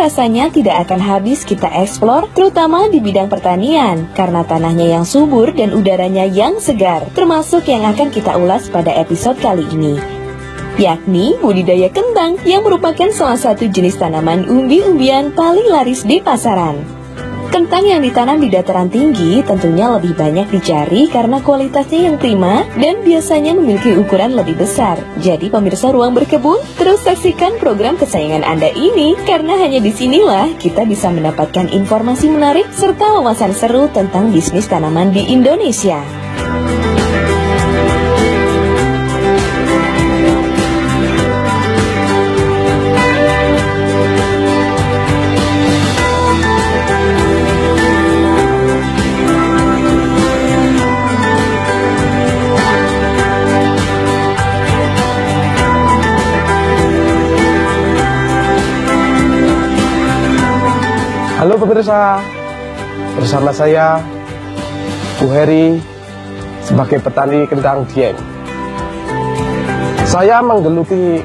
rasanya tidak akan habis kita eksplor, terutama di bidang pertanian, karena tanahnya yang subur dan udaranya yang segar, termasuk yang akan kita ulas pada episode kali ini, yakni budidaya kentang yang merupakan salah satu jenis tanaman umbi-umbian paling laris di pasaran. Kentang yang ditanam di dataran tinggi tentunya lebih banyak dicari karena kualitasnya yang prima dan biasanya memiliki ukuran lebih besar. Jadi pemirsa Ruang Berkebun, terus saksikan program kesayangan Anda ini karena hanya disinilah kita bisa mendapatkan informasi menarik serta wawasan seru tentang bisnis tanaman di Indonesia. Halo pemirsa, bersama saya Bu Heri sebagai petani kentang Dieng. Saya menggeluti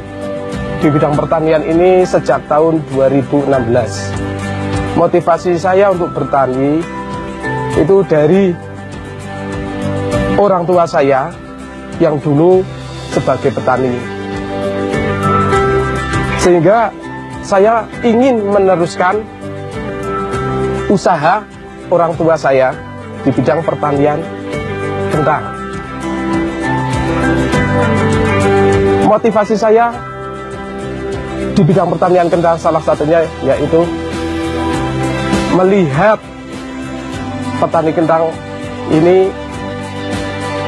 di bidang pertanian ini sejak tahun 2016. Motivasi saya untuk bertani itu dari orang tua saya yang dulu sebagai petani. Sehingga saya ingin meneruskan usaha orang tua saya di bidang pertanian kentang. Motivasi saya di bidang pertanian kentang salah satunya yaitu melihat petani kentang ini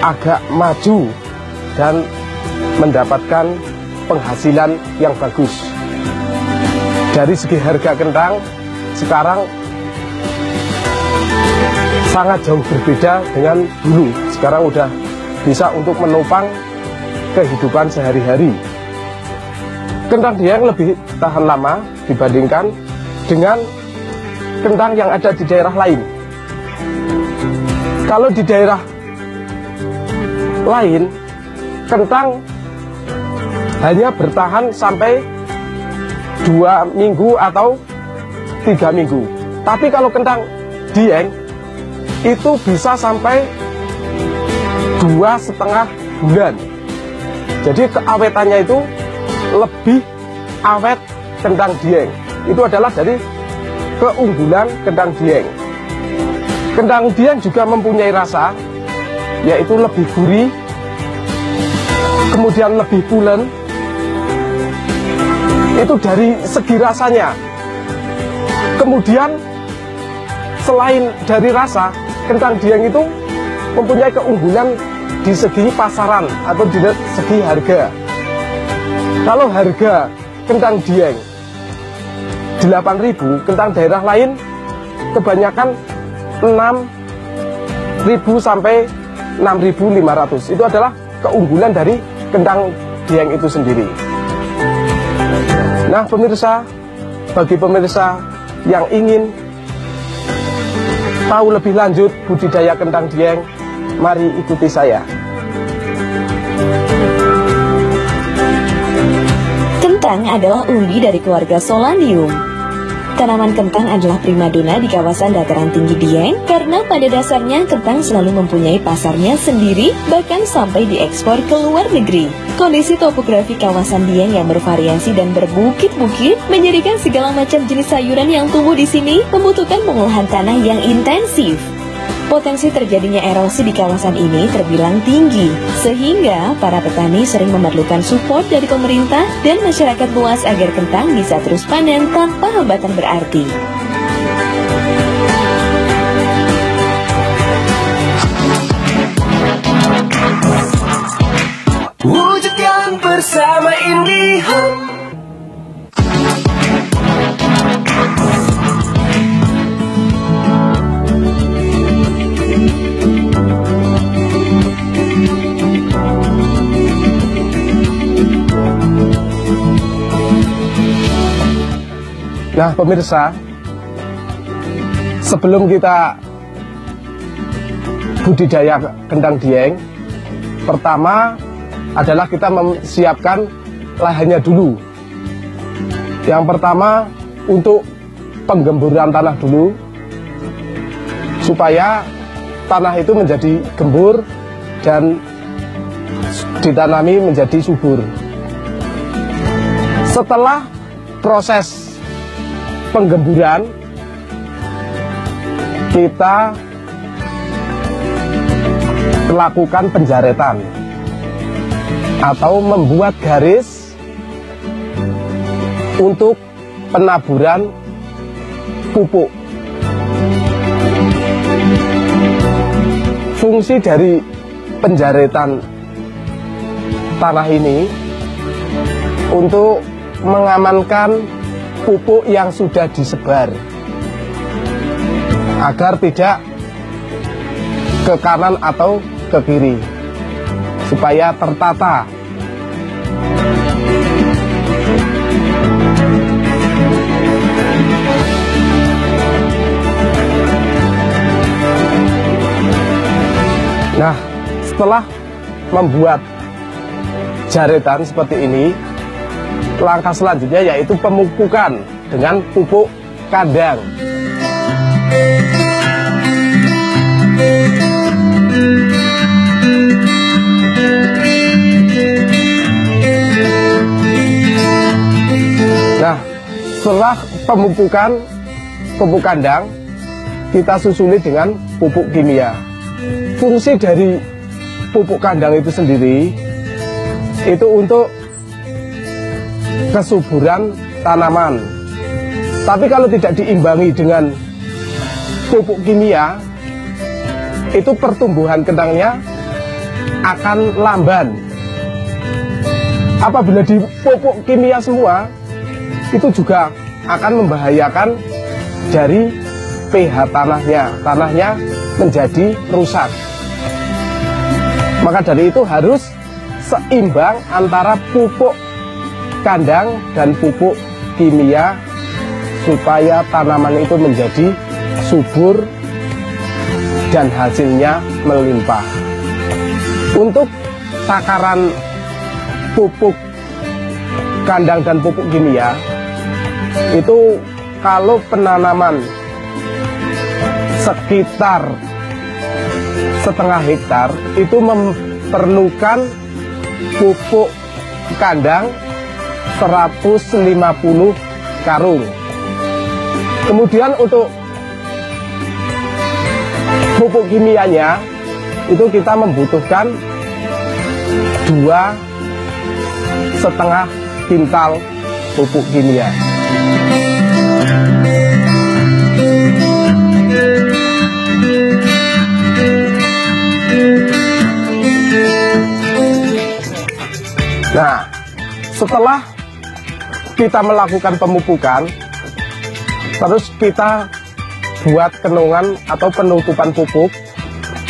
agak maju dan mendapatkan penghasilan yang bagus. Dari segi harga kentang sekarang sangat jauh berbeda dengan dulu. Sekarang udah bisa untuk menopang kehidupan sehari-hari. Kentang Dieng lebih tahan lama dibandingkan dengan kentang yang ada di daerah lain. Kalau di daerah lain, kentang hanya bertahan sampai 2 minggu atau 3 minggu. Tapi kalau kentang Dieng itu bisa sampai 2,5 bulan. Jadi keawetannya itu lebih awet kentang Dieng. Itu adalah dari keunggulan kentang Dieng. Kentang Dieng juga mempunyai rasa, yaitu lebih gurih, kemudian lebih pulen. Itu dari segi rasanya. Kemudian selain dari rasa, kentang Dieng itu mempunyai keunggulan di segi pasaran atau di segi harga. Kalau harga kentang Dieng 8.000, kentang daerah lain kebanyakan 6.000 sampai 6.500. Itu adalah keunggulan dari kentang Dieng itu sendiri. Nah pemirsa, bagi pemirsa yang ingin tahu lebih lanjut budidaya kentang Dieng, mari ikuti saya. Kentang adalah umbi dari keluarga Solandium. Tanaman kentang adalah primadona di kawasan dataran tinggi Dieng karena pada dasarnya kentang selalu mempunyai pasarnya sendiri, bahkan sampai diekspor ke luar negeri. Kondisi topografi kawasan Dieng yang bervariasi dan berbukit-bukit menjadikan segala macam jenis sayuran yang tumbuh di sini membutuhkan pengolahan tanah yang intensif. Potensi terjadinya erosi di kawasan ini terbilang tinggi, sehingga para petani sering memerlukan support dari pemerintah dan masyarakat luas agar kentang bisa terus panen tanpa hambatan berarti. Wujudkan bersama IndiHome. Nah pemirsa, sebelum kita budidaya kentang Dieng, pertama adalah kita mempersiapkan lahannya dulu. Yang pertama untuk penggemburan tanah dulu supaya tanah itu menjadi gembur dan ditanami menjadi subur. Setelah proses penggemburan, kita melakukan penjaretan atau membuat garis untuk penaburan pupuk. Fungsi dari penjaretan tanah ini untuk mengamankan pupuk yang sudah disebar agar tidak ke kanan atau ke kiri, supaya tertata. Nah, setelah membuat jaretan seperti ini, langkah selanjutnya yaitu pemupukan dengan pupuk kandang. Nah, setelah pemupukan pupuk kandang, kita susuli dengan pupuk kimia. Fungsi dari pupuk kandang itu sendiri itu untuk kesuburan tanaman. Tapi kalau tidak diimbangi dengan pupuk kimia, itu pertumbuhan kentangnya akan lamban. Apabila dipupuk kimia semua, itu juga akan membahayakan dari pH tanahnya menjadi rusak. Maka dari itu harus seimbang antara pupuk kandang dan pupuk kimia supaya tanaman itu menjadi subur dan hasilnya melimpah. Untuk takaran pupuk kandang dan pupuk kimia itu kalau penanaman sekitar setengah hektar itu memerlukan pupuk kandang 150 karung. Kemudian untuk pupuk kimianya itu kita membutuhkan 2,5 kintal pupuk kimia. Nah, setelah kita melakukan pemupukan, terus kita buat kenungan atau penutupan pupuk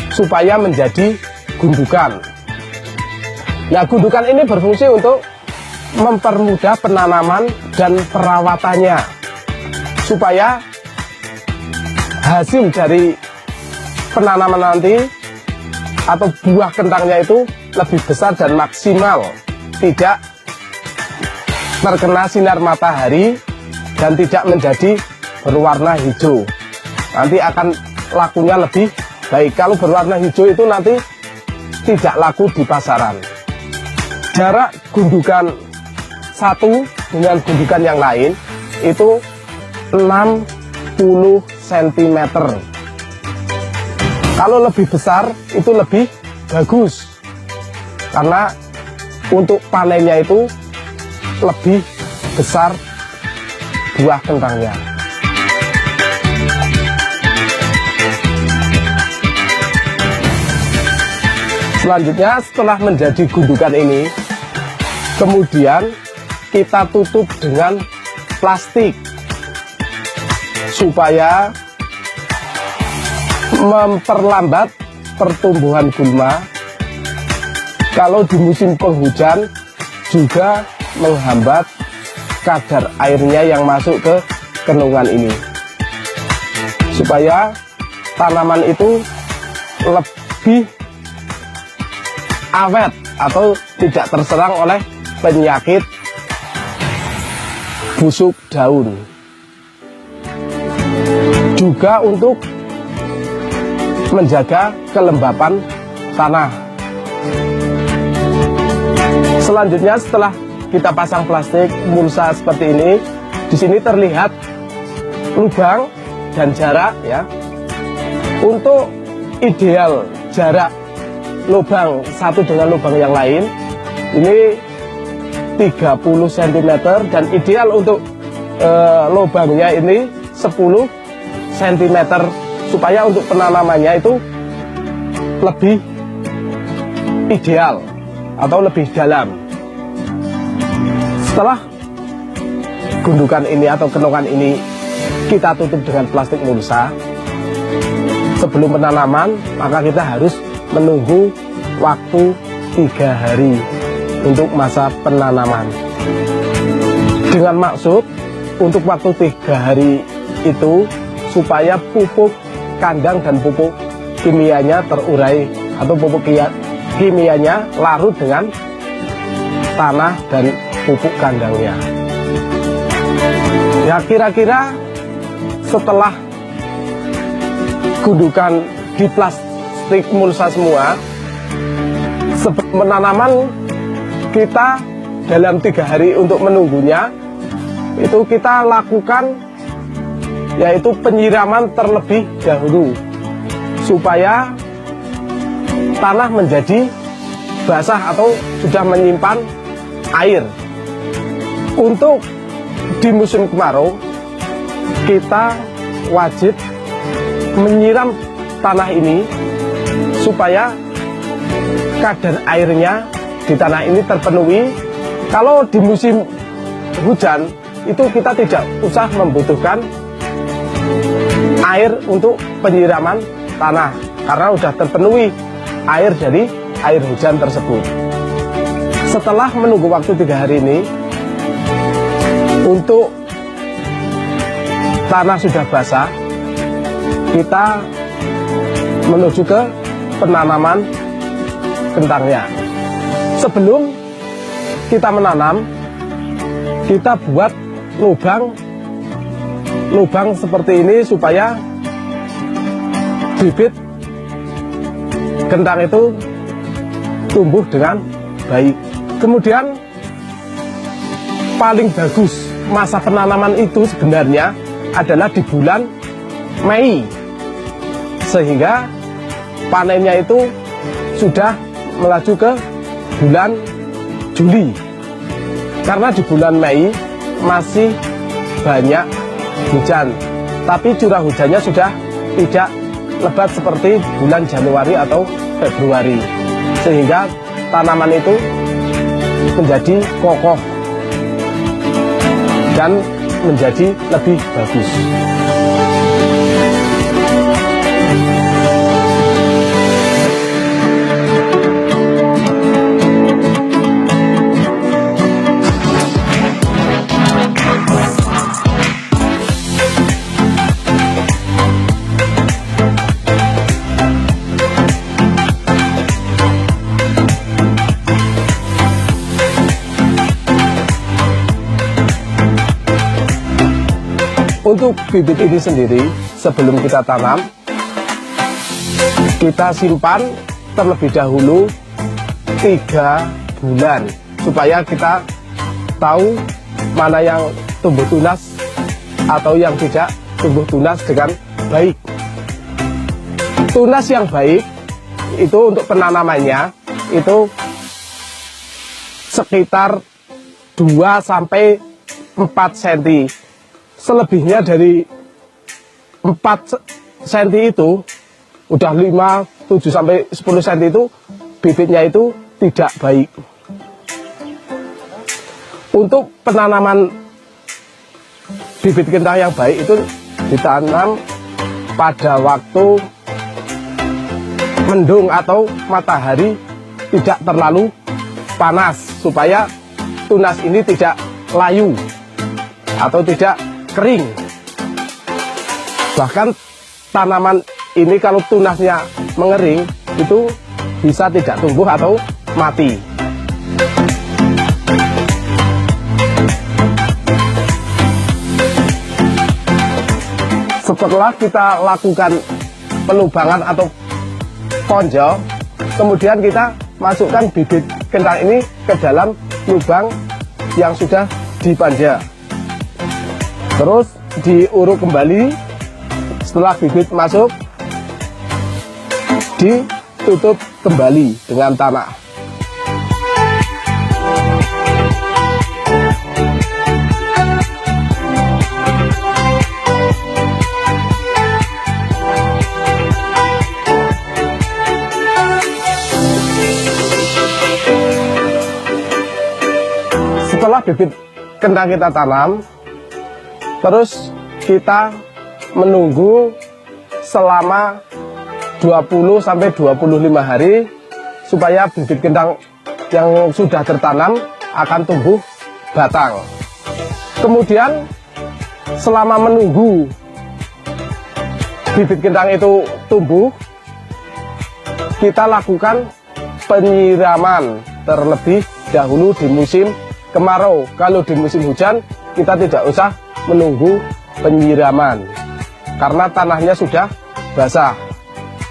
supaya menjadi gundukan. Nah, gundukan ini berfungsi untuk mempermudah penanaman dan perawatannya supaya hasil dari penanaman nanti atau buah kentangnya itu lebih besar dan maksimal, tidak terkena sinar matahari dan tidak menjadi berwarna hijau. Nanti akan lakunya lebih baik. Kalau berwarna hijau itu nanti tidak laku di pasaran. Jarak gundukan satu dengan gundukan yang lain itu 60 cm. Kalau lebih besar itu lebih bagus, karena untuk panennya itu lebih besar buah kentangnya. Selanjutnya, setelah menjadi gundukan ini, kemudian kita tutup dengan plastik supaya memperlambat pertumbuhan gulma. Kalau di musim penghujan juga menghambat kadar airnya yang masuk ke kenungan ini, supaya tanaman itu lebih awet atau tidak terserang oleh penyakit busuk daun. juga untuk menjaga kelembapan tanah. Selanjutnya, setelah kita pasang plastik mulsa seperti ini, di sini terlihat lubang dan jarak ya. Untuk ideal jarak lubang satu dengan lubang yang lain ini 30 cm, dan ideal untuk lubangnya ini 10 cm, supaya untuk penanamannya itu lebih ideal atau lebih dalam. Setelah gundukan ini atau kenongan ini kita tutup dengan plastik mulsa, sebelum penanaman maka kita harus menunggu waktu 3 hari untuk masa penanaman. Dengan maksud untuk waktu 3 hari itu supaya pupuk kandang dan pupuk kimianya terurai, atau pupuk kimianya larut dengan tanah dan pupuk kandangnya. Ya, kira-kira setelah gundukan di plastik mulsa semua, sebelum penanaman kita dalam 3 hari untuk menunggunya, itu kita lakukan yaitu penyiraman terlebih dahulu supaya tanah menjadi basah atau sudah menyimpan air. Untuk di musim kemarau kita wajib menyiram tanah ini supaya kadar airnya di tanah ini terpenuhi. Kalau di musim hujan itu kita tidak usah membutuhkan air untuk penyiraman tanah karena sudah terpenuhi air dari air hujan tersebut. Setelah menunggu waktu 3 hari ini, untuk tanah sudah basah, kita menuju ke penanaman kentangnya. Sebelum kita menanam, kita buat lubang seperti ini supaya bibit kentang itu tumbuh dengan baik. Kemudian paling bagus masa penanaman itu sebenarnya adalah di bulan Mei, sehingga panennya itu sudah melaju ke bulan Juli. Karena di bulan Mei masih banyak hujan, tapi curah hujannya sudah tidak lebat seperti bulan Januari atau Februari, sehingga tanaman itu menjadi kokoh dan menjadi lebih bagus. Untuk bibit ini sendiri, sebelum kita tanam, kita simpan terlebih dahulu 3 bulan supaya kita tahu mana yang tumbuh tunas atau yang tidak tumbuh tunas dengan baik. Tunas yang baik itu untuk penanamannya itu sekitar 2-4 cm. Selebihnya dari 4 cm itu udah 5-7-10 cm itu bibitnya itu tidak baik. Untuk penanaman bibit kentang yang baik itu ditanam pada waktu mendung atau matahari tidak terlalu panas, supaya tunas ini tidak layu atau tidak kering. Bahkan tanaman ini kalau tunasnya mengering itu bisa tidak tumbuh atau mati. Setelah kita lakukan penubangan atau ponjol, kemudian kita masukkan bibit kentang ini ke dalam lubang yang sudah dipanja. Terus diuruk kembali. Setelah bibit masuk, ditutup kembali dengan tanah. Setelah bibit kentang kita tanam, terus kita menunggu selama 20 sampai 25 hari supaya bibit kentang yang sudah tertanam akan tumbuh batang. Kemudian selama menunggu bibit kentang itu tumbuh, kita lakukan penyiraman terlebih dahulu di musim kemarau. Kalau di musim hujan kita tidak usah menunggu penyiraman karena tanahnya sudah basah.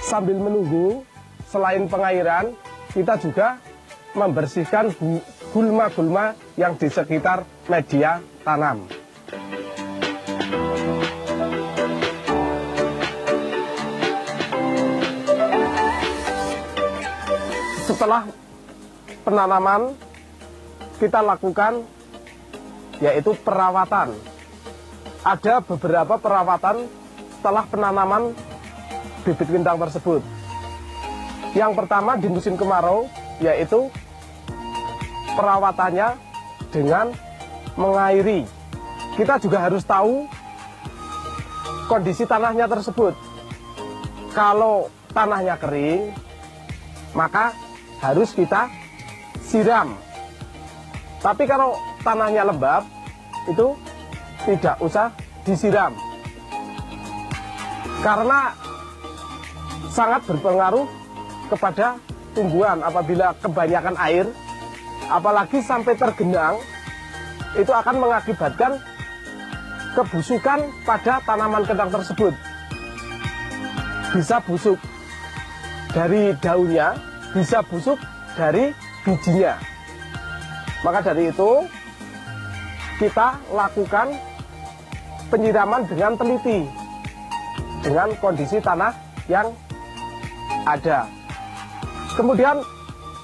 Sambil menunggu, selain pengairan, kita juga membersihkan gulma-gulma yang di sekitar media tanam. Setelah penanaman, kita lakukan yaitu perawatan. Ada beberapa perawatan setelah penanaman bibit kentang tersebut. Yang pertama di musim kemarau yaitu perawatannya dengan mengairi. Kita juga harus tahu kondisi tanahnya tersebut. Kalau tanahnya kering, maka harus kita siram. Tapi kalau tanahnya lembab, itu tidak usah disiram. Karena sangat berpengaruh kepada tumbuhan. Apabila kebanyakan air, apalagi sampai tergenang, itu akan mengakibatkan kebusukan pada tanaman kentang tersebut. Bisa busuk dari daunnya, bisa busuk dari bijinya. Maka dari itu, kita lakukan penyiraman dengan teliti, dengan kondisi tanah yang ada. Kemudian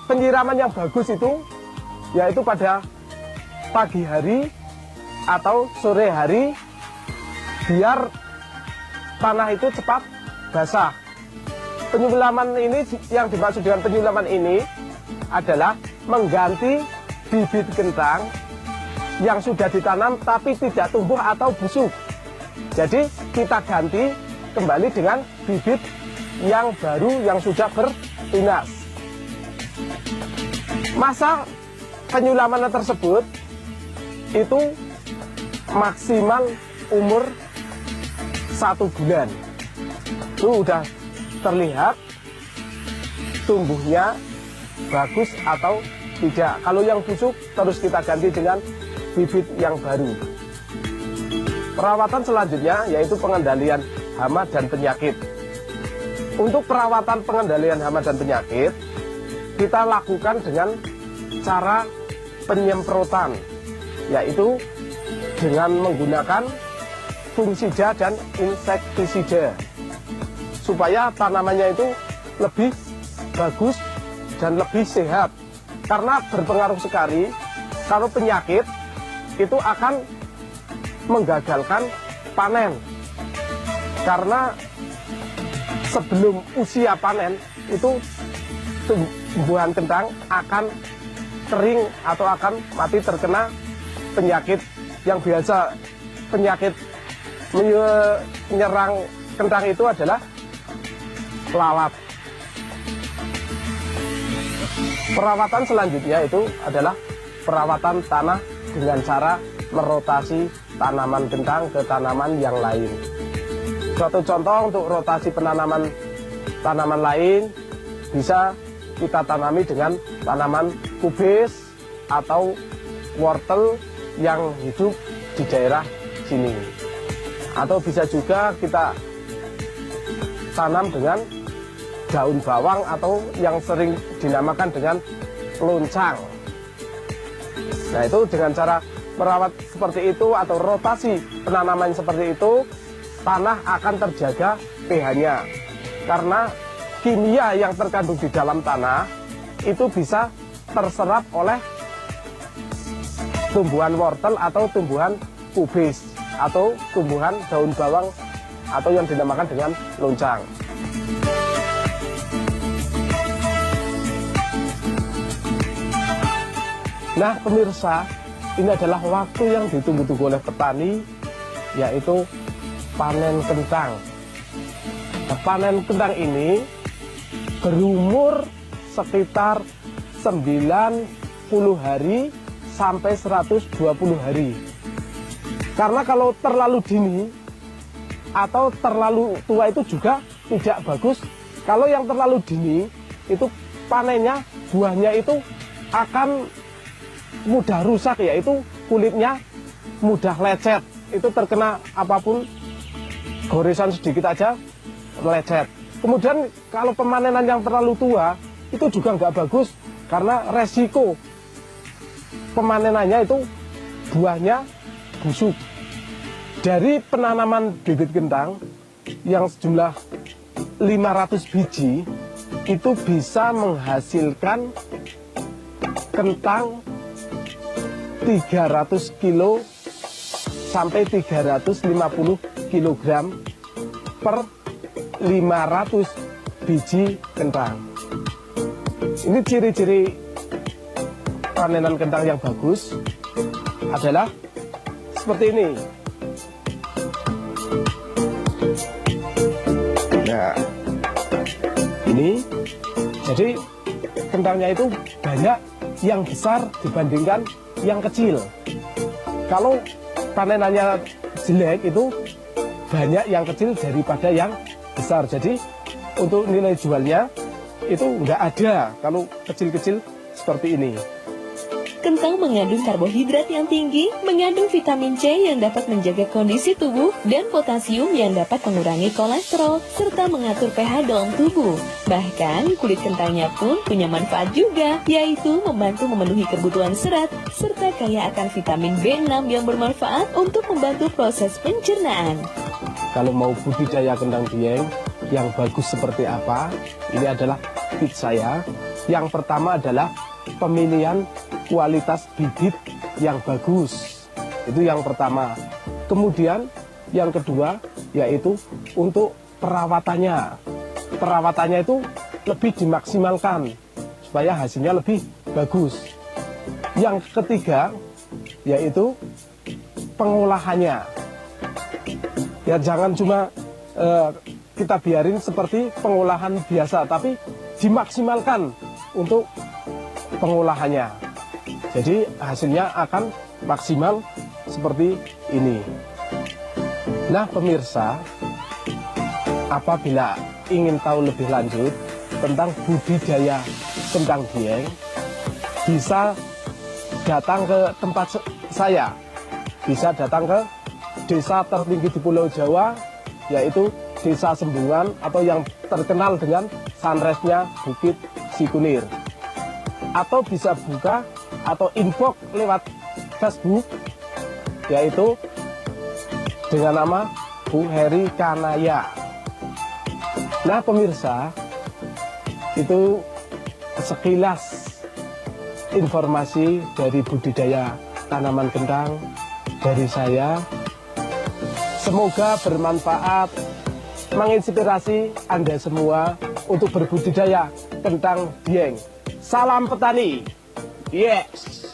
penyiraman yang bagus itu, yaitu pada pagi hari atau sore hari, biar tanah itu cepat basah. Penyiraman ini, yang dimaksud dengan penyiraman ini adalah mengganti bibit kentang yang sudah ditanam tapi tidak tumbuh atau busuk. Jadi kita ganti kembali dengan bibit yang baru yang sudah bertunas. Masa penyiraman tersebut itu maksimal umur 1 bulan. Itu sudah terlihat tumbuhnya bagus atau tidak. Kalau yang busuk terus kita ganti dengan bibit yang baru. Perawatan selanjutnya yaitu pengendalian hama dan penyakit. Untuk perawatan pengendalian hama dan penyakit, kita lakukan dengan cara penyemprotan, yaitu dengan menggunakan fungisida dan insektisida, supaya tanamannya itu lebih bagus dan lebih sehat. Karena berpengaruh sekali kalau penyakit itu akan menggagalkan panen. Karena sebelum usia panen itu tumbuhan kentang akan kering atau akan mati terkena penyakit yang biasa. Penyakit menyerang kentang itu adalah lalat. Perawatan selanjutnya itu adalah perawatan tanah dengan cara merotasi tanaman kentang ke tanaman yang lain. Suatu contoh untuk rotasi penanaman tanaman lain bisa kita tanami dengan tanaman kubis atau wortel yang hidup di daerah sini. Atau bisa juga kita tanam dengan daun bawang atau yang sering dinamakan dengan loncang. Nah, itu dengan cara merawat seperti itu atau rotasi penanaman seperti itu, tanah akan terjaga pH-nya. Karena kimia yang terkandung di dalam tanah itu bisa terserap oleh tumbuhan wortel atau tumbuhan kubis atau tumbuhan daun bawang atau yang dinamakan dengan loncang. Nah pemirsa, ini adalah waktu yang ditunggu-tunggu oleh petani, yaitu panen kentang. Nah, panen kentang ini berumur sekitar 90 hari sampai 120 hari. Karena kalau terlalu dini atau terlalu tua itu juga tidak bagus. Kalau yang terlalu dini itu panennya, buahnya itu akan mudah rusak, yaitu kulitnya mudah lecet, itu terkena apapun, goresan sedikit aja lecet. Kemudian kalau pemanenan yang terlalu tua itu juga nggak bagus, karena resiko pemanenannya itu buahnya busuk. Dari penanaman bibit kentang yang sejumlah 500 biji itu bisa menghasilkan kentang 300 kilo sampai 350 kilogram per 500 biji kentang. Ini ciri-ciri panenan kentang yang bagus adalah seperti ini. Nah, ini jadi kentangnya itu banyak yang besar dibandingkan yang kecil. Kalau panenannya jelek itu banyak yang kecil daripada yang besar. Jadi untuk nilai jualnya itu nggak ada kalau kecil-kecil seperti ini. Kentang mengandung karbohidrat yang tinggi, mengandung vitamin C yang dapat menjaga kondisi tubuh, dan potasium yang dapat mengurangi kolesterol, serta mengatur pH dalam tubuh. Bahkan, kulit kentangnya pun punya manfaat juga, yaitu membantu memenuhi kebutuhan serat, serta kaya akan vitamin B6 yang bermanfaat untuk membantu proses pencernaan. Kalau mau budidaya kentang dieng yang bagus seperti apa, ini adalah tips saya. Yang pertama adalah pemilihan kualitas bibit yang bagus. Itu yang pertama. Kemudian yang kedua yaitu untuk perawatannya. Perawatannya itu lebih dimaksimalkan supaya hasilnya lebih bagus. Yang ketiga yaitu pengolahannya. Ya jangan cuma kita biarin seperti pengolahan biasa, tapi dimaksimalkan untuk pengolahannya. Jadi hasilnya akan maksimal seperti ini. Nah pemirsa, apabila ingin tahu lebih lanjut tentang budidaya kentang dieng, bisa datang ke tempat saya. Bisa datang ke desa tertinggi di Pulau Jawa, yaitu Desa Sembungan atau yang terkenal dengan sunrise-nya Bukit Sikunir. Atau bisa buka atau inbox lewat Facebook, yaitu dengan nama Bu Heri Kanaya. Nah pemirsa, itu sekilas informasi dari budidaya tanaman kentang dari saya. Semoga bermanfaat, menginspirasi Anda semua untuk berbudidaya kentang dieng. Salam petani. Yes.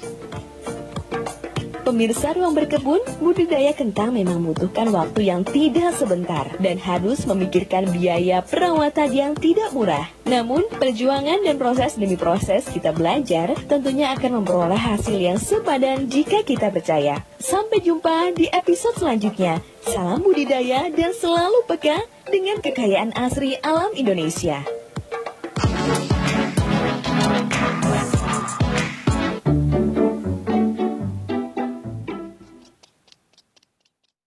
Pemirsa Ruang Berkebun, budidaya kentang memang membutuhkan waktu yang tidak sebentar dan harus memikirkan biaya perawatan yang tidak murah. Namun, perjuangan dan proses demi proses kita belajar tentunya akan memperoleh hasil yang sepadan jika kita percaya. Sampai jumpa di episode selanjutnya. Salam budidaya dan selalu peka dengan kekayaan asri alam Indonesia.